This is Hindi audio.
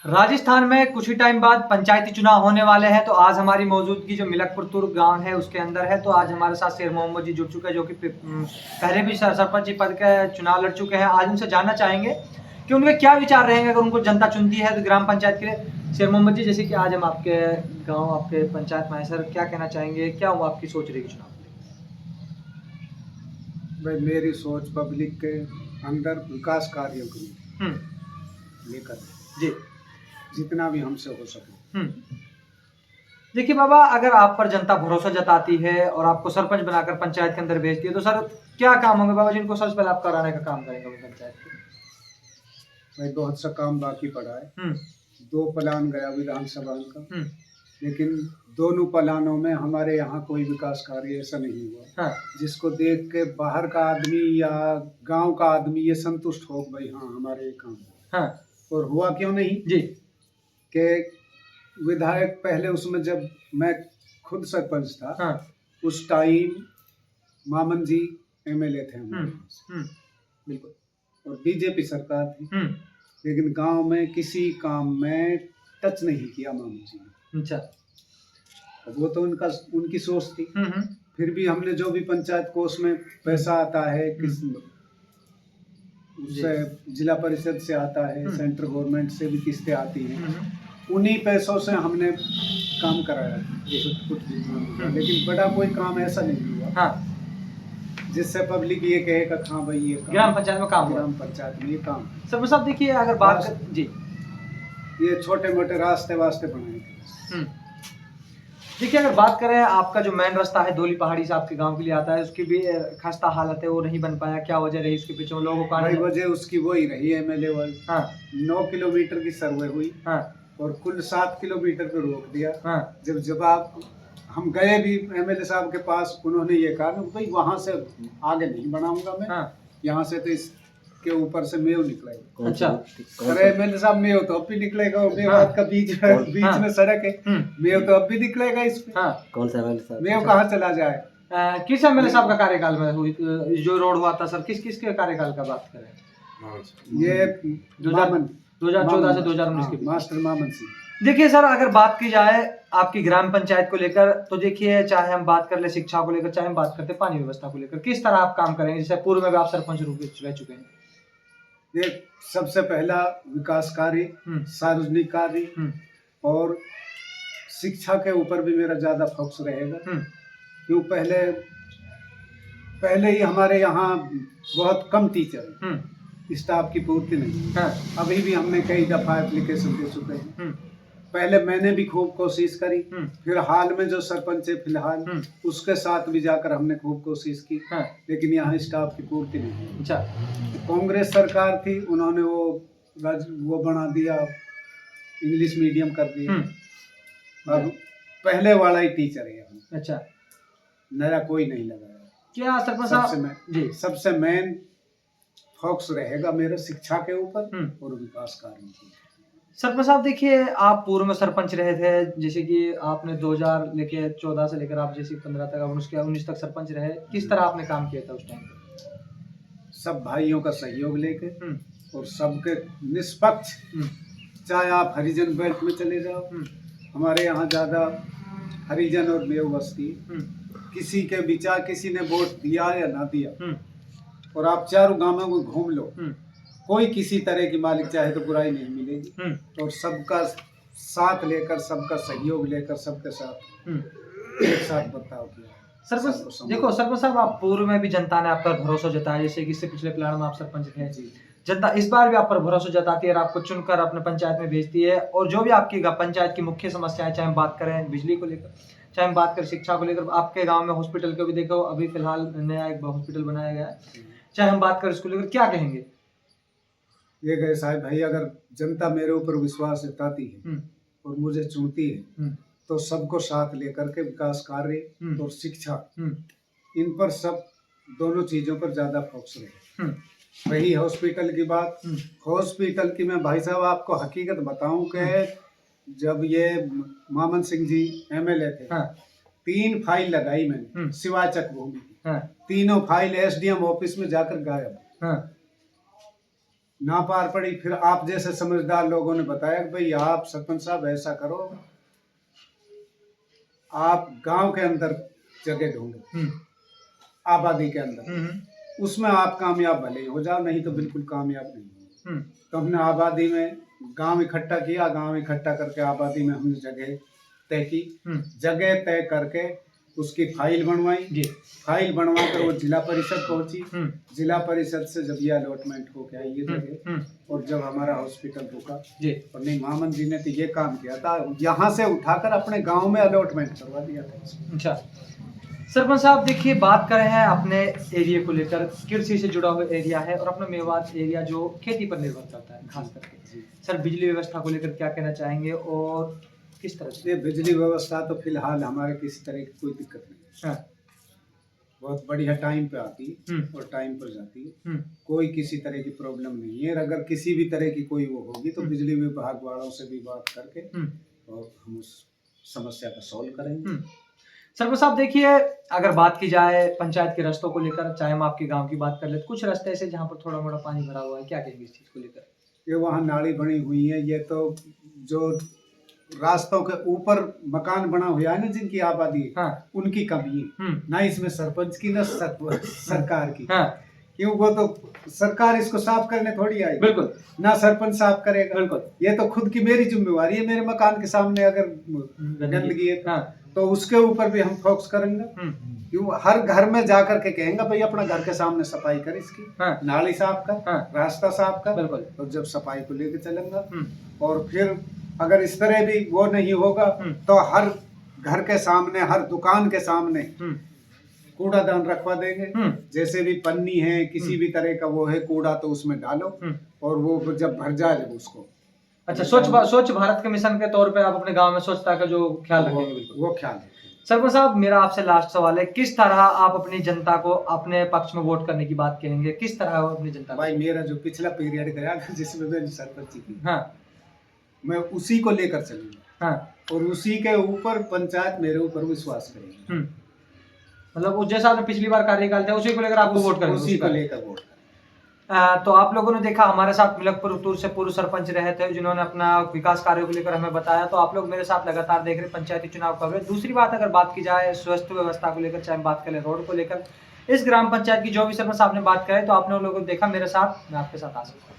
राजस्थान में कुछ ही टाइम बाद पंचायती चुनाव होने वाले हैं, तो आज हमारी मौजूदगी जो मिलकपुर गांव है उसके अंदर है। तो आज हमारे साथ शेर मोहम्मद जी जुड़ चुके हैं, जो कि पहले भी सरपंच पद का चुनाव लड़ चुके हैं। आज उनसे जानना चाहेंगे कि उनके क्या विचार रहेंगे अगर उनको जनता चुनती है तो ग्राम पंचायत के लिए। शेर मोहम्मद जी, जैसे कि आज हम आपके गाँव, आपके पंचायत में आए, सर क्या कहना चाहेंगे, क्या आपकी सोच रहेगी चुनाव? भाई मेरी सोच पब्लिक के अंदर विकास कार्यों को लेकर जी, जितना भी हमसे हो सके। देखिए बाबा, अगर आप पर जनता भरोसा जताती है और आपको सरपंच बनाकर पंचायत के अंदर भेजती है, तो सर क्या काम होंगे बाबा जिनको सबसे पहले आप कराने का काम करेंगे पंचायत के? भाई बहुत सा काम बाकी पड़ा है। 2 प्लान गया विधानसभा का, लेकिन दोनों प्लानों में हमारे यहाँ कोई विकास कार्य ऐसा नहीं हुआ जिसको देख के बाहर का आदमी या गांव का आदमी ये संतुष्ट हो भाई हाँ हमारे ये काम हुआ। और हुआ क्यों नहीं जी कि विधायक पहले उसमें जब मैं खुद सरपंच था उस टाइम मामन जी एमएलए थे बिल्कुल, और बीजेपी सरकार थी, लेकिन गांव में किसी काम में टच नहीं किया मामन जी ने। अच्छा, वो तो उनकी सोच थी। फिर भी हमने जो भी पंचायत कोष में पैसा आता है किस उससे जिला परिषद से आता है, सेंट्रल गवर्नमेंट से भी किस्तें आती हैं, उन्हीं पैसों से हमने काम कराया कुछ, लेकिन बड़ा कोई काम ऐसा नहीं हुआ जिससे पब्लिक ये कहेगा हाँ भाई ये ग्राम पंचायत में काम, ग्राम पंचायत में ये काम। सर साहब देखिए, अगर बात जी ये छोटे मोटे रास्ते वास्ते बनाए थे। देखिए, अगर बात करें आपका जो मेन रास्ता है धोली पहाड़ी से आपके गांव के लिए आता है, उसकी भी खस्ता हालत है, वो नहीं बन पाया। क्या वजह रही उसके पीछे लोगों का? वजह उसकी वही रही एमएलए वाली। 9 किलोमीटर की सर्वे हुई और कुल 7 किलोमीटर पे रोक दिया। जब आप हम गए भी एमएलए साहब के पास, उन्होंने ये कहा भाई वहां से आगे नहीं बनाऊंगा मैं, यहाँ से तो इसके ऊपर से मेव निकलेगा। अच्छा, अरे एमएलए साहब मेव तो अब भी निकलेगा, मेवात का बीच में सड़क है, मेव तो अब भी निकलेगा इस पे। कौन सा एमएलए साहब? मेव कहाँ चला जाए? किस एमएलए साहब का कार्यकाल में हुई जो रोड हुआ था सर? किस के कार्यकाल का बात करें? ये 2014 से 2019 के बीच मास्टर मामन सिंह। देखिए सर, अगर बात की जाए आपकी ग्राम पंचायत को लेकर, तो देखिए चाहे हम बात कर ले शिक्षा को लेकर, चाहे हम बात करते पानी व्यवस्था को लेकर, किस तरह आप काम करेंगे? जैसे पूर्व में भी आप सरपंच रूप में रह चुके हैं। ये सबसे पहला विकास कार्य, सार्वजनिक कार्य और शिक्षा के ऊपर भी मेरा ज्यादा फोकस रहेगा। क्यों? पहले ही हमारे यहाँ बहुत कम टीचर हैं, स्टाफ की पूर्ति नहीं। अभी भी हमने कई दफा एप्लीकेशन दे चुके हैं। पहले मैंने भी खूब कोशिश करी, फिर हाल में जो सरपंच है फिलहाल उसके साथ भी जाकर हमने खूब कोशिश की, लेकिन यहाँ स्टाफ की पूर्ति नहीं। अच्छा, कांग्रेस सरकार थी, उन्होंने वो बना दिया, इंग्लिश मीडियम कर दिया। अब पहले वाला ही टीचर है यहाँ। अच्छा, नया कोई नहीं लगाया। क्या सरपंच साहब सबसे मेन फोकस रहेगा मेरे शिक्षा के ऊपर और विकास कार्यों की। सरपंच साहब देखिए, आप पूर्व में सरपंच रहे थे, जैसे कि आपने 2014 से लेकर आप जैसे 15 तक 19 तक सरपंच रहे। किस तरह आपने काम किया था उस टाइम पे? सब भाइयों का सहयोग लेके और सबके निष्पक्ष, चाहे आप हरिजन बेल्ट में चले जाओ, हमारे यहाँ ज्यादा हरिजन और मेव बस्ती, किसी के विचार, किसी ने वोट दिया या ना दिया, और आप चारों गांवों में घूम लो, कोई किसी तरह की मालिक चाहे तो बुराई नहीं मिलेगी। और सबका साथ लेकर, सबका सहयोग लेकर, सबके साथ एक साथ बर्ताव किया। सरपंच देखो, सरपंच साहब आप पूर्व में भी जनता ने आप पर भरोसा जताया, जैसे कि इससे पिछले प्लान में आप सरपंच थे। जनता इस बार भी आप पर भरोसा जताती है और आपको चुनकर अपने पंचायत में भेजती है, और जो भी आपकी पंचायत की मुख्य समस्याएं, चाहे हम बात करें बिजली को लेकर, चाहे हम बात करें शिक्षा को लेकर, आपके गाँव में हॉस्पिटल को भी देखो, अभी फिलहाल नया एक हॉस्पिटल बनाया गया है, चाहे हम बात करें इसको लेकर, क्या कहेंगे? ये गए साहब भाई, अगर जनता मेरे ऊपर विश्वास जताती है और मुझे चुनती है, तो सबको साथ लेकर के विकास कार्य और शिक्षा, इन पर सब दोनों चीजों पर ज्यादा फोकस रहे। वही हॉस्पिटल की बात, हॉस्पिटल की मैं भाई साहब आपको हकीकत बताऊं कि जब ये मामन सिंह जी एमएलए थे, 3 फाइल लगाई मैंने शिवाचक भूमि की, तीनों फाइल एसडीएम ऑफिस में जाकर गायब। ना पार पड़ी। फिर आप जैसे समझदार लोगों ने बताया कि भाई आप सरपंच साहब ऐसा करो, आप गांव के अंदर जगह ढूंढो, आबादी के अंदर, उसमें आप कामयाब भले ही हो जाओ, नहीं तो बिल्कुल कामयाब नहीं हो। तो हमने आबादी में गांव इकट्ठा किया, गांव इकट्ठा करके आबादी में हमने जगह तय की, जगह तय करके उसकी फाइल बनवाई, फाइल बनवा कर वो जिला परिषद पहुंची, जिला परिषद से जब ये अलॉटमेंट हो गया ये जगह, और जब हमारा हॉस्पिटल रुका, और नहीं मामन जी ने तो ये काम किया था, यहाँ से उठाकर अपने गांव में अलॉटमेंट करवा दिया था। अच्छा सरपंच साहब, देखिए बात कर रहे हैं अपने एरिया को लेकर, कृषि से जुड़ा हुआ एरिया है और अपना मेवात एरिया जो खेती पर निर्भर करता है खास करके। सर बिजली व्यवस्था को लेकर क्या कहना चाहेंगे और किस तरह से? ये बिजली व्यवस्था तो फिलहाल हमारे किसी तरह की कोई दिक्कत नहीं है, बहुत बढ़िया टाइम पे आती है और टाइम पर जाती है, कोई किसी तरह की प्रॉब्लम नहीं है। अगर किसी भी तरह की कोई वो होगी तो बिजली विभाग वालों से भी बात करके और हम उस समस्या का सॉल्व करेंगे। सरपंच साहब देखिए, अगर बात की जाए पंचायत के रास्तों को लेकर, चाहे हम आपके गांव की बात कर ले, तो कुछ रास्ते ऐसे जहां पर थोड़ा मोड़ा पानी भरा हुआ है, क्या कहेंगे इस चीज को लेकर? ये वहाँ नाली बनी हुई है, ये तो जो रास्तों के ऊपर मकान बना हुआ है ना जिनकी आबादी, उनकी कमी है, ना इसमें सरपंच की ना सरकार की। क्यों, वो तो सरकार इसको साफ करने थोड़ी आई, बिल्कुल ना सरपंच साफ करेगा, बिल्कुल ये तो खुद की मेरी जिम्मेवारी है। मेरे मकान के सामने अगर गंदगी है तो उसके ऊपर भी हम फोकस करेंगे। क्यों, हर घर में जाकर के कहेंगे भाई अपना घर के सामने सफाई कर, इसकी नाली साफ कर, रास्ता साफ कर, बिल्कुल। तो जब सफाई को लेके चलेंगे, और फिर अगर इस तरह भी वो नहीं होगा तो हर घर के सामने, हर दुकान के सामने कूड़ादान रखवा देंगे। जैसे भी पन्नी है, किसी भी तरह का वो है कूड़ा, तो उसमें डालो, और वो जब भर जाए उसको। अच्छा, स्वच्छ भारत के मिशन के तौर पे आप अपने गांव में स्वच्छता का जो ख्याल रखेंगे? वो ख्याल रखेंगे। सरपंच साहब, मेरा आपसे लास्ट सवाल है, किस तरह आप अपनी जनता को अपने पक्ष में वोट करने की बात कहेंगे? किस तरह अपनी जनता? भाई मेरा जो पिछला पीरियड गया जिसमें मैंने सरपंच की, मैं उसी को लेकर चलूंगा, और उसी के ऊपर पंचायत मेरे ऊपर विश्वास करेगी। मतलब उस जैसा आपने पिछली बार कार्यकाल था उसी को लेकर आपको वोट करेंगे? उसी को लेकर वोट। तो आप लोगों ने देखा, हमारे साथ मिलकपुर से पूर्व सरपंच रहे थे जिन्होंने अपना विकास कार्यों को लेकर हमें बताया। तो आप लोग मेरे साथ लगातार देख रहे पंचायती चुनाव कवरेज। दूसरी बात, अगर बात की जाए स्वास्थ्य व्यवस्था को लेकर, चाहे बात करें रोड को लेकर, इस ग्राम पंचायत की जो भी सरपंच साहब ने बात करी, तो आपने लोगों को देखा मेरे साथ, मैं आपके साथ आ सकता हूँ।